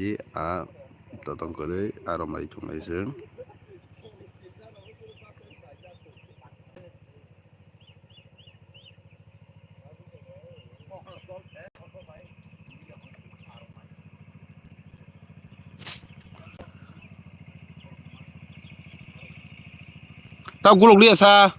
ji a totong kore arom lai chung lai seng tao gulok liat sa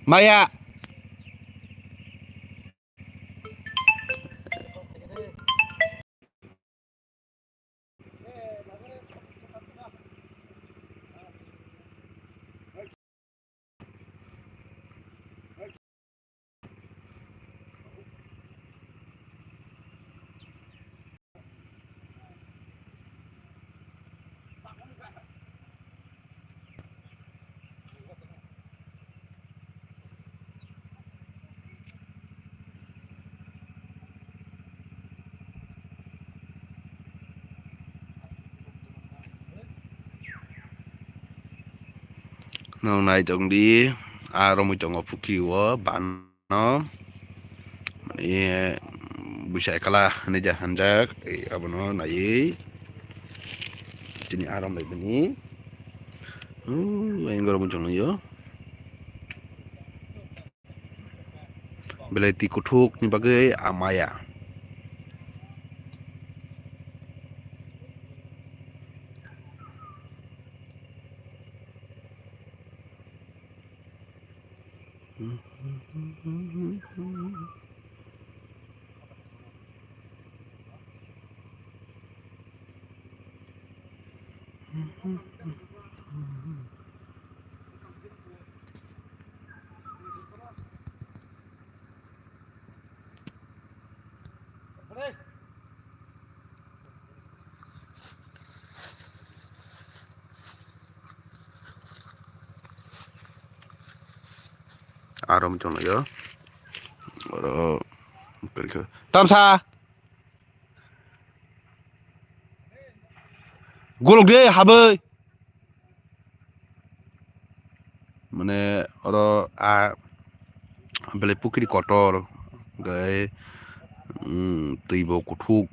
Maya nong nai chong đi arom chong phuki wo ban no busai kala ni ja hanjak abono nai sini arom lai bani yang gorom chong yo belai ti kuthuk ni bagai amaya arom chong yo oro tamsa gulok de habai mane oro a belai pukri kotor gai tibo kuthuk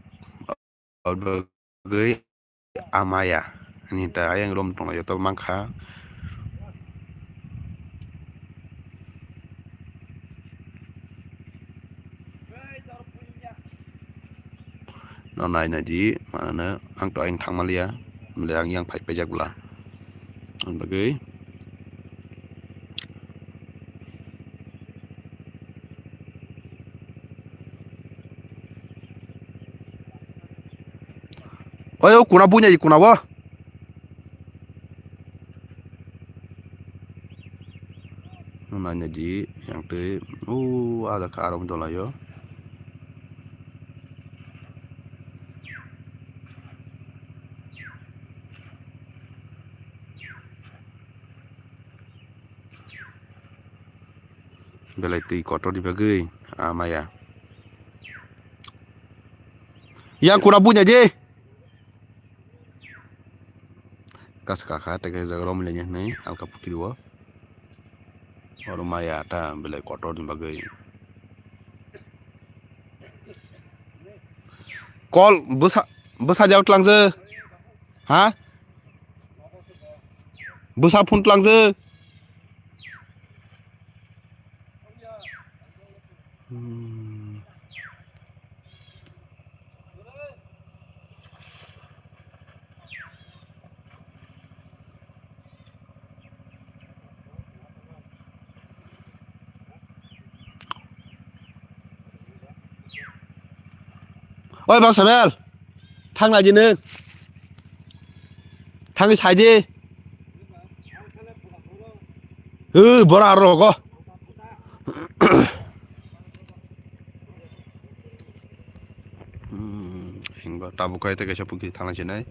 gai amaya ni ta yang rom tong yo to mangkha nó này là gì mà nó ăn cho anh thằng Malia mình ăn yang phải bây giờ là ăn bagi ôi kuna punya gì kuna wa nó này là gì yang tới ada karom to lah yo belai ti kotor di bagai Maya yang kuna punya je kas kakak tega zagrom lenya nih alka pukiri wa orang Maya ta belai kotor di bagai kol besar jauh telang je ha besar pun telang je ôi bác Samuel thằng là gì nữa thằng cái sai gì bora rồi có hình và tabu cái cái shop cái thằng là gì này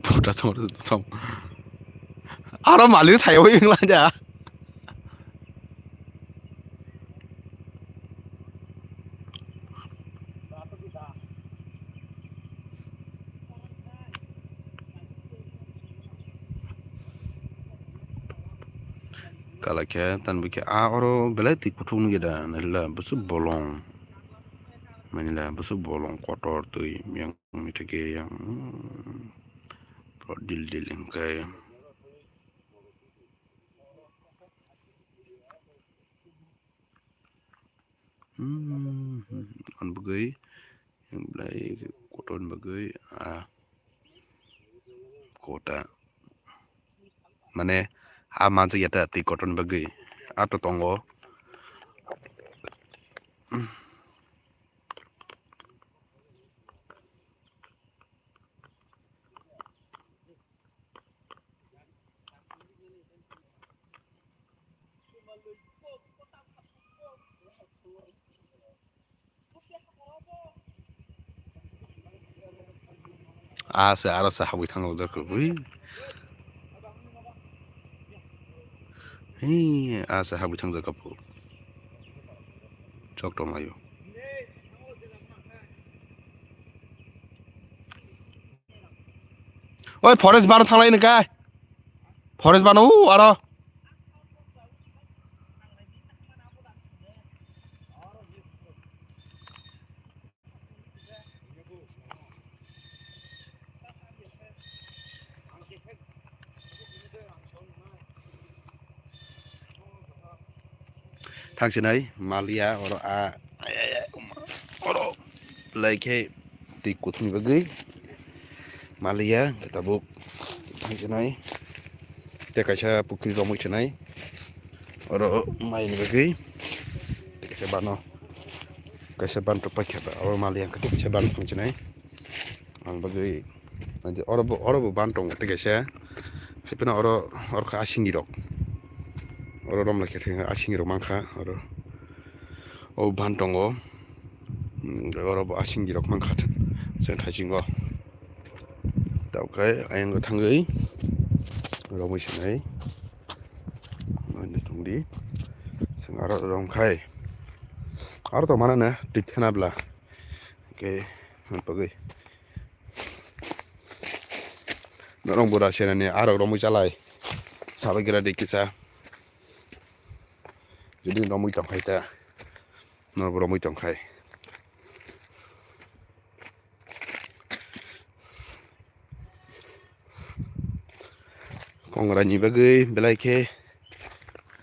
putra xong nó mà lưới thầy ơi là gì kalake tan bike a oro belai ti kutung geda nela busu bolong manila busu bolong kotor tu yang mitege yang pro dil yang kayak an bagay yang belai kotor bagay kota mane aman sih yata ti kotor bagay atau tonggo se arah sahabu tanggo jago sahabu tanggo jago cok to mayo oi forest bano thanglai nka forest bano aro thangsinai malia oro oro like ti kuthni bagay malia kita buk thangsinai te kaisa pukri romoi chenai oro mai ni bagay kaisa bano kaisa ban to pakheba oro malia kaisa ban thangsinai ang bagay nanti oro ban tong te kaisa hipena oro ka asingi rok oro rom lake thing asingi rok mangkha oro ban tongo oro asingi rok mangkha जों थाइजिंगो दावखाय आयंगो थांगै रमैसोनाय माने दंदि जों आरो रंखाय आरो तो माने दिथेनाब्ला के मोनपगै नरं बुरा सेनानि आरो रमै जालाय साबागिरा दिकिसा जुदि रमै तंखायता नर रमै तंखाय Kongrani bagay belai ke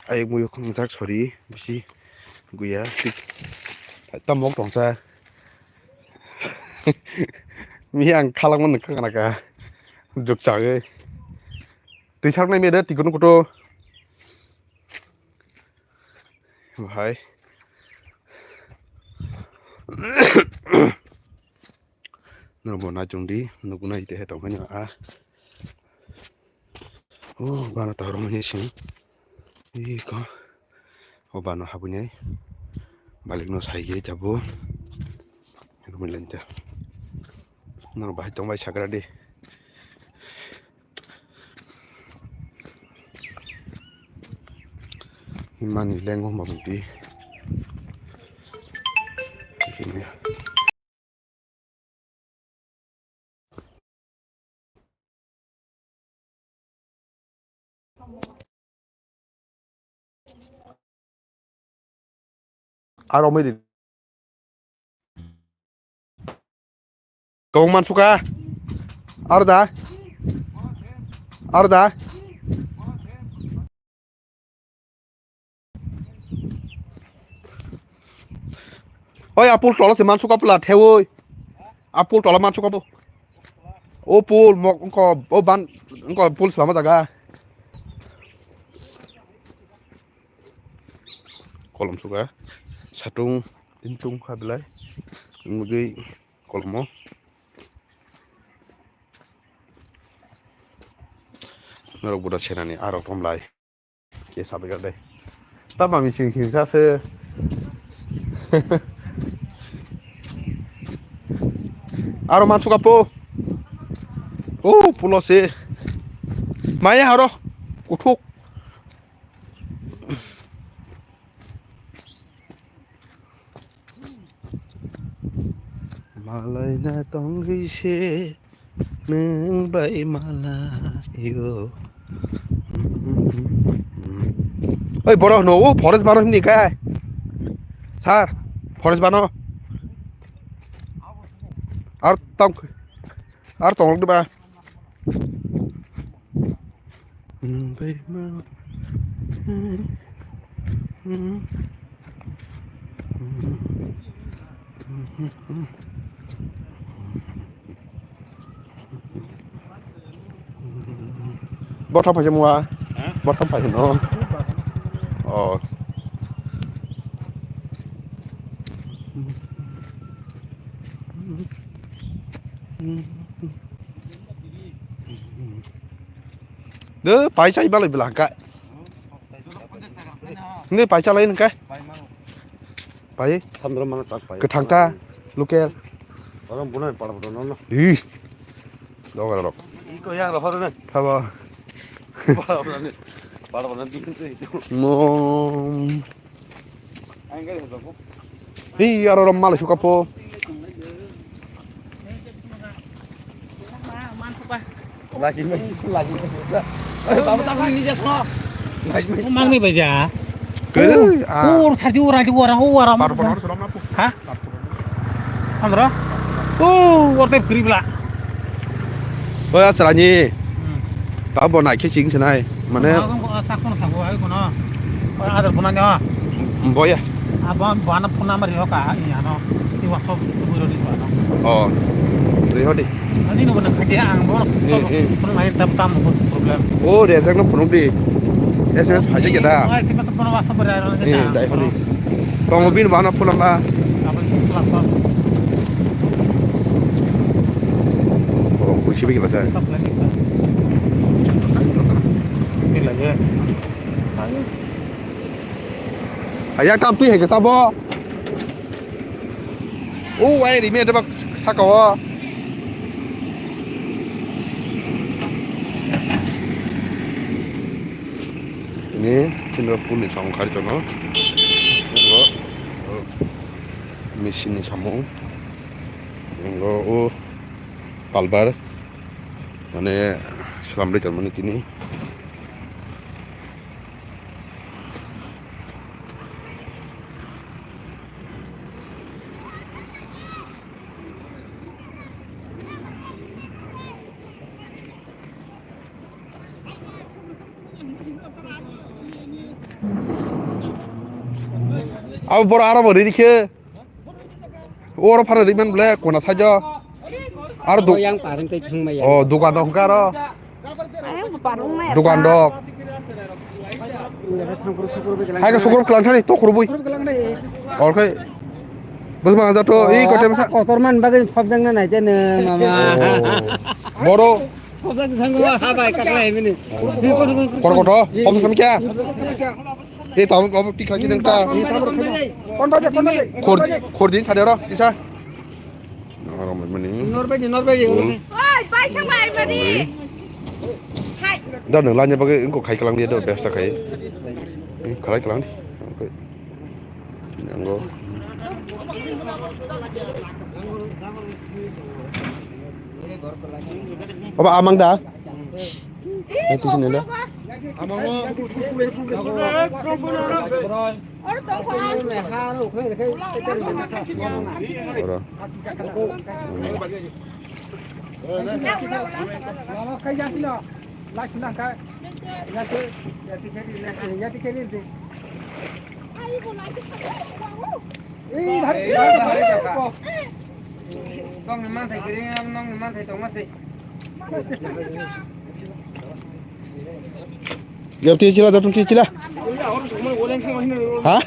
ayek muyo kongjak sori bisi guya tik tamok tongsa mi ang khalangman naka juk chage tui saknai mede tikun koto bhai nobo na jungdi nuguna ite hetong hanya bana taro mani sing iko bana habunya balik no sai ge jabo rumilenta no bahai tong bai sagra de imani lengo mabuti sini aro mai kau man suka arda oi apul tola se man suka pula thewoi apul tola man suka po o pul mok ko o ban ko pul selama jaga kolom suka satung intung khablai mugi kolmo norok buda senani aro tomlai ke sabegar dai tama mi sing sing sa se aro man suka po pulo se maya haro uthuk malai na tonggi se neng bai mala iyo Oi, boro no, forest bano ni kai. Sar, forest bano. Ar tong được ba? Bớt không phải cho mua, bớt không phải nó. Đứa phải chạy bao lại bị lạng cái. Ini pacar lain kah? Pai? Ketangka, lukel. Orang bulan pada bulan mana? Ih, dong kalau dong. Iko yang rohor ni. Apa? Pada bulan itu. Mom. Angkat itu aku. Ih, orang malas suka po. Lagi. Bapak tak boleh ni jasno. Mang ni baca. Cari orang. Paru paru suram apa? Hah? Andra? Wortel kiri pula. Oh ya, serani. Tahu bon naik kecing senai. Mana? Sakun sabu ayo kono. Ada punanya. Boy ya. Abang bana punama riho ka ini ano. Ini waktu buru di mana. Oh. Riho di. Ini nu benar kerja anggur. Pun main tam problem. Oh, dia sangat penuh di. SMS aja kita. Oh, SMS pun WhatsApp berada di Iya, dah ini. Kalau mobil mana pulang lah. Apa sih selasa? Oh, kursi begini lah saya. Ini lagi. Ayah tam tu hai kita bo. Oh, ayah di mana dapat tak kau? Ini cendera pulih sama kari jono. Mesin ni sama. Enggak, palbar. Mana selambre zaman ini. Aku baru Arab beri dia. Orang pada di mana boleh? Kena saja. Arab yang paling kecil mah ya. Oh, dukan dok karo. Dukan dok. Hai ke syukur kelan tadi, tok rubui. Oke. Bos mah jatuh. Ih, kau tempat. Kotor man bagai fabjang na naik jen mama. Boro. Fabjang sanggup apa kakak ini. Kotor. Om kami kya? Tahu kau tikar jadi engkau. Khordin ada orang, bisa. Orang mana ni? Norbeji. Ôi, bay sang ngoài mà đi. Hai. Dah neng lanya bagai engkau kai kelang dia dah biasa kai. Kalai kelang ni. Oke. Engkau. Apa amang dah? Itu sini dah. Ora. Gap ti chila datang ti chila. Hah?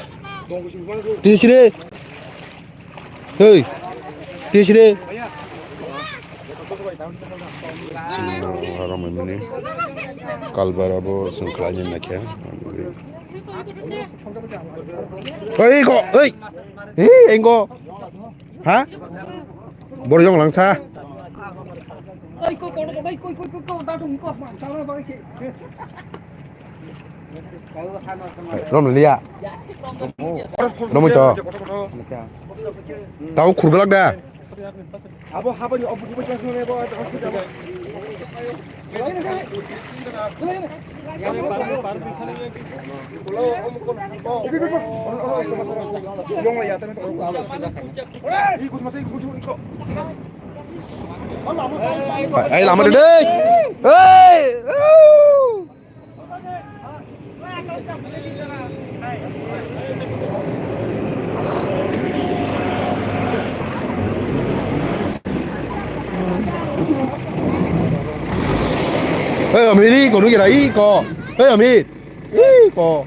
Ti chile. Hei. Ti chile. Orang ini kalbar abo sengkelanya nak ya. Hei kok, hei. Engko. Hah? Borjong langsa. Rom liya. Rom itu. Tahu kurgelak dah. Abo haba ni obu kubu langsung nebo atau sudah. Ay, lama deh. Hey. Ê, ở mi đi, còn nước gì đấy, cò. Ê, ở mi. Ý, cò.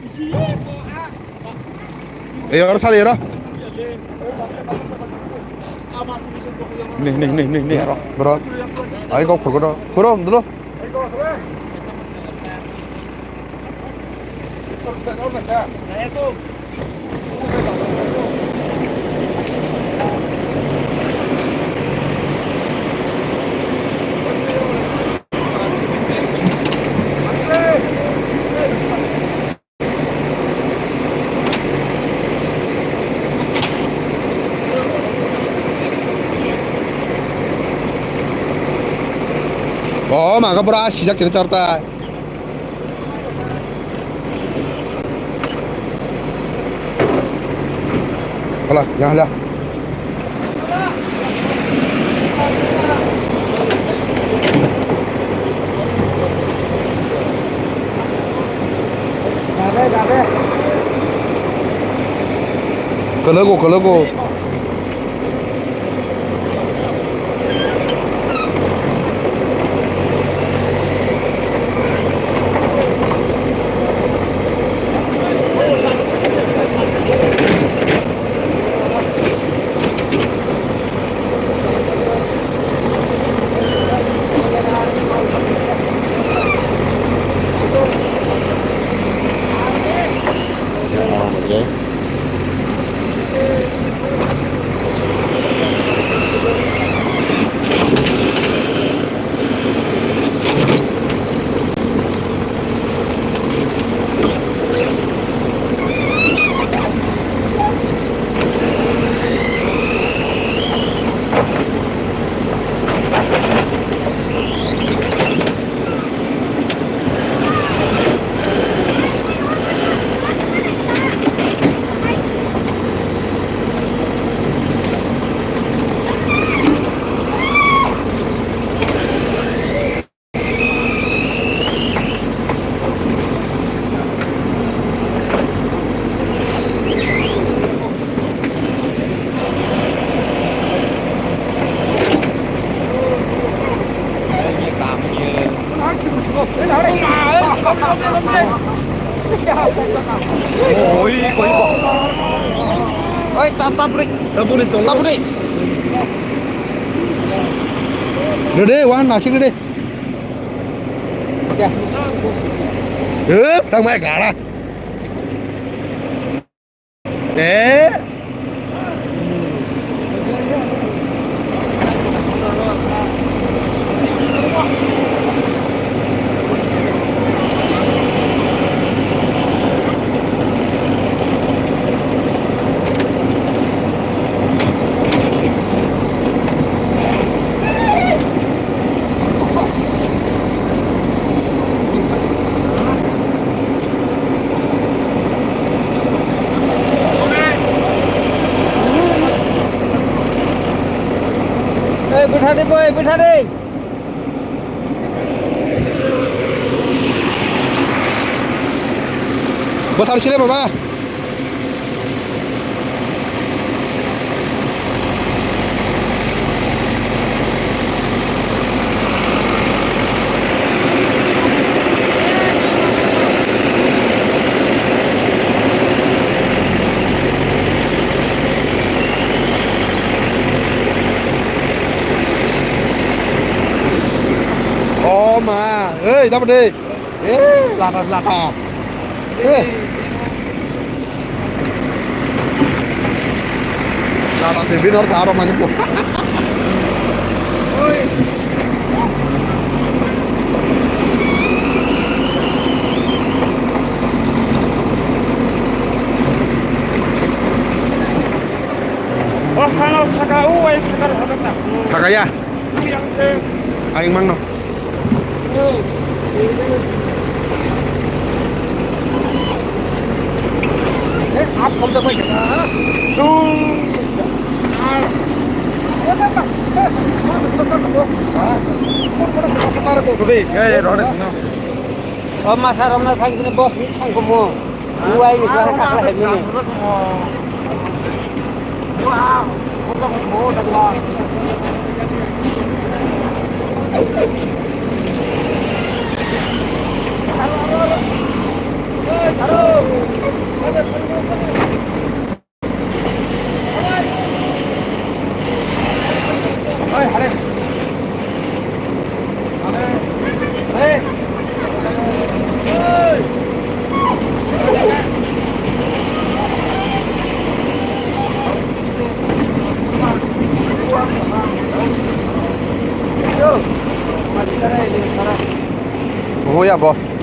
Ê, nó sao đi đó? Nih. Bro. Ayo kau pergi dah. Kurang dulu. 막아보라 시작되는 짧다. Hola, jangan lah. Kalau Oi, tap nih. Tap nih. Udah deh, wan nasi deh. Đang mẹ cả là. Berhati boy, berhati. Buat hari sini mama. Mà ơi đâu đi là à là thì biết nó sao đâu mà những cuộc 상하로 사가 오와에 사가로 하겠다. 사가야 양생. aing mang no आप कम से कम Oh masa ramai kaki ni bos ni kan kamu. Dua ini kau kakak ini. oh ya boh